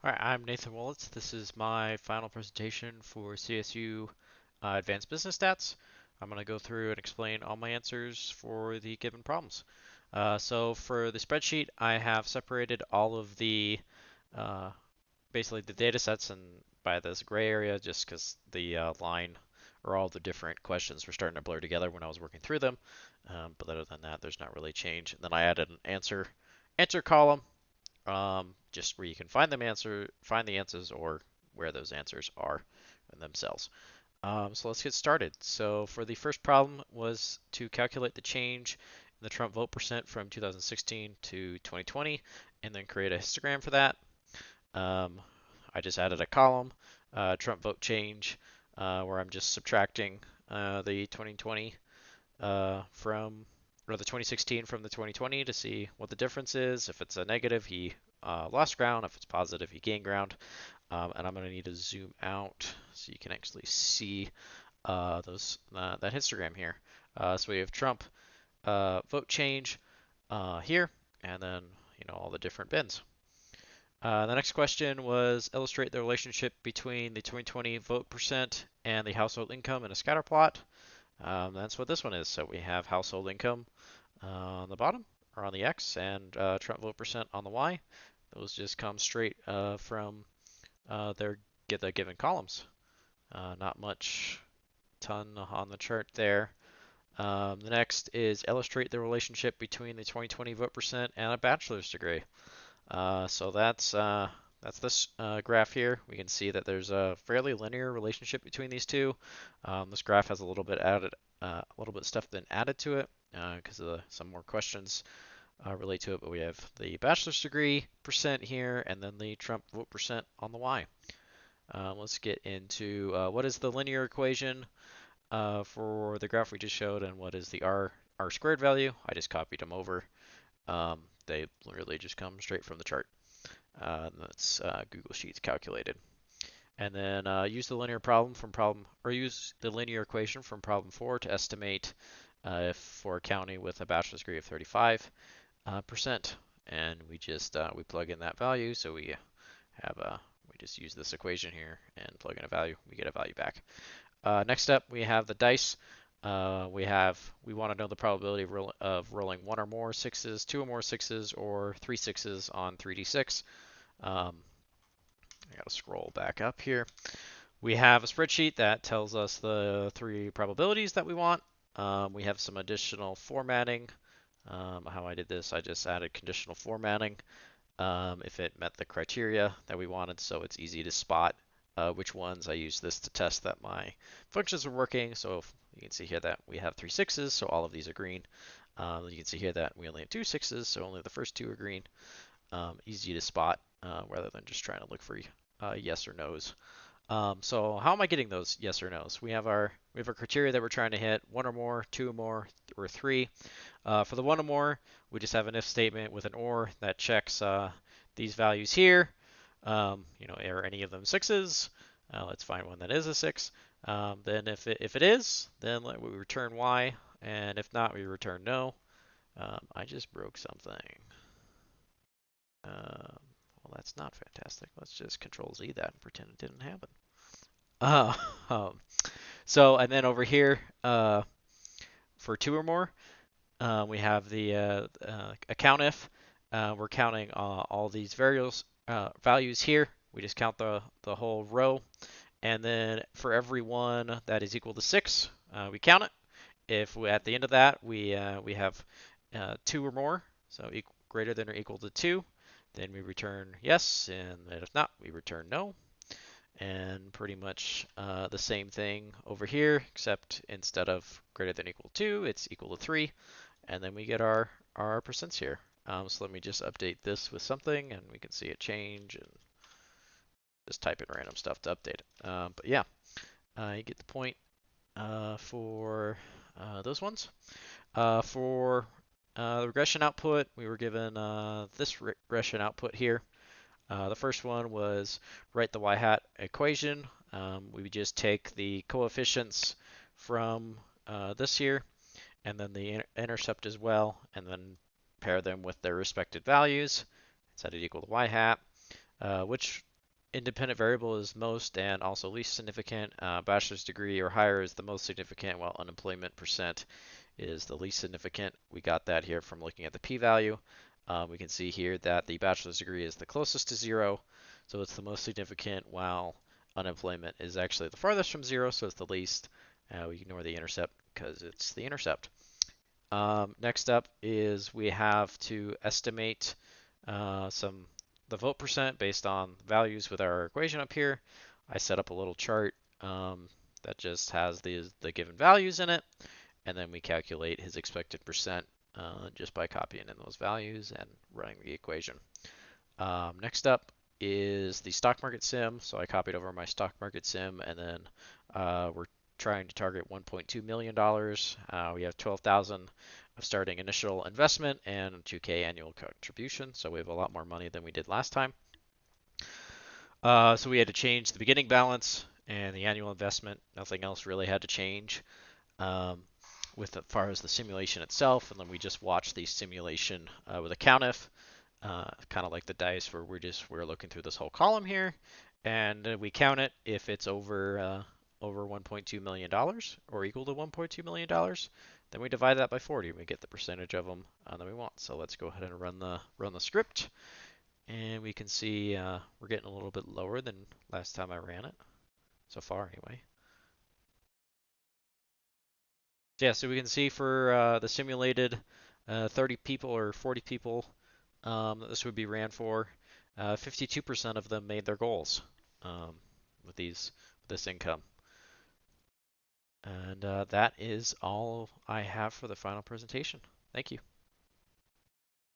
All right, I'm Nathan Willits. This is my final presentation for CSU Advanced Business Stats. I'm going to go through and explain all my answers for the given problems. So for the spreadsheet, I have separated all of the uh, basically the data sets and by this gray area just because the line or all the different questions were starting to blur together when I was working through them. But other than that, there's not really change. And then I added an answer column just where you can find find the answers or where those answers are in themselves. So let's get started. So for the first problem was to calculate the change in the Trump vote percent from 2016 to 2020 and then create a histogram for that. I just added a column, Trump vote change, where I'm just subtracting the 2020 from or the 2016 from the 2020 to see what the difference is. If it's a negative, he lost ground. If it's positive, he gained ground. And I'm going to need to zoom out so you can actually see that histogram here. So we have Trump vote change here, and then all the different bins. The next question was illustrate the relationship between the 2020 vote percent and the household income in a scatter plot. That's what this one is. So we have household income on the bottom or on the X and Trump vote percent on the Y. Those just come straight from their get the given columns. Not much ton on the chart there. The next is illustrate the relationship between the 2020 vote percent and a bachelor's degree. So that's this graph here. We can see that there's a fairly linear relationship between these two. This graph has a little bit stuff been added to it because some more questions relate to it. But we have the bachelor's degree percent here, and then the Trump vote percent on the Y. Let's get into what is the linear equation for the graph we just showed, and what is the r squared value. I just copied them over. They literally just come straight from the chart. That's Google Sheets calculated. And then use the linear equation from problem 4 to estimate if for a county with a bachelor's degree of 35%. And we just we plug in that value, so we just use this equation here and plug in a value. We get a value back. Next up, we have the dice. We want to know the probability of rolling one or more sixes, two or more sixes, or three sixes on 3d6. I gotta scroll back up here. We have a spreadsheet that tells us the three probabilities that we want. We have some additional formatting. How I did this, I just added conditional formatting if it met the criteria that we wanted, so it's easy to spot which ones. I use this to test that my functions are working. So you can see here that we have three sixes, so all of these are green. You can see here that we only have two sixes, so only the first two are green. Easy to spot rather than just trying to look for yes or no's. So how am I getting those yes or no's? We have our criteria that we're trying to hit: one or more, two or more, or three. For the one or more, we just have an if statement with an or that checks these values here. Are any of them sixes? Let's find one that is a six. Then if it is, then we return y, and if not, we return no. I just broke something. Well, that's not fantastic. Let's just Control Z that and pretend it didn't happen. And then over here, for two or more, we have the account if. We're counting all these values here. We just count the whole row. And then for every one that is equal to 6, we count it. If at the end of that we have 2 or more, so greater than or equal to 2, then we return yes, and if not, we return no. And pretty much the same thing over here, except instead of greater than or equal to 2, it's equal to 3, and then we get our percents here. So let me just update this with something, and we can see it change, and just type in random stuff to update it. But yeah, you get the point for those ones. For the regression output, we were given this regression output here. The first one was write the y-hat equation. We just take the coefficients from this here, and then the intercept as well, and then pair them with their respective values, set it equal to y-hat, which independent variable is most and also least significant. Bachelor's degree or higher is the most significant, while unemployment percent is the least significant. We got that here from looking at the p-value. We can see here that the bachelor's degree is the closest to zero, so it's the most significant, while unemployment is actually the farthest from zero, so it's the least. We ignore the intercept because it's the intercept. Next up is we have to estimate the vote percent based on values with our equation up here. I set up a little chart that just has the given values in it, and then we calculate his expected percent just by copying in those values and running the equation. Next up is the stock market sim. So I copied over my stock market sim, and then we're trying to target $1.2 million. We have 12,000 of starting initial investment and 2K annual contribution. So we have a lot more money than we did last time. So we had to change the beginning balance and the annual investment. Nothing else really had to change with as far as the simulation itself. And then we just watched the simulation with a COUNTIF. Kind of like the dice where we're looking through this whole column here, and we count it if it's over $1.2 million or equal to $1.2 million. Then we divide that by 40 and we get the percentage of them that we want. So let's go ahead and run the script, and we can see we're getting a little bit lower than last time I ran it, so far anyway. So yeah, so we can see for the simulated 30 people or 40 people that this would be ran for, 52% of them made their goals with this income. And that is all I have for the final presentation. Thank you.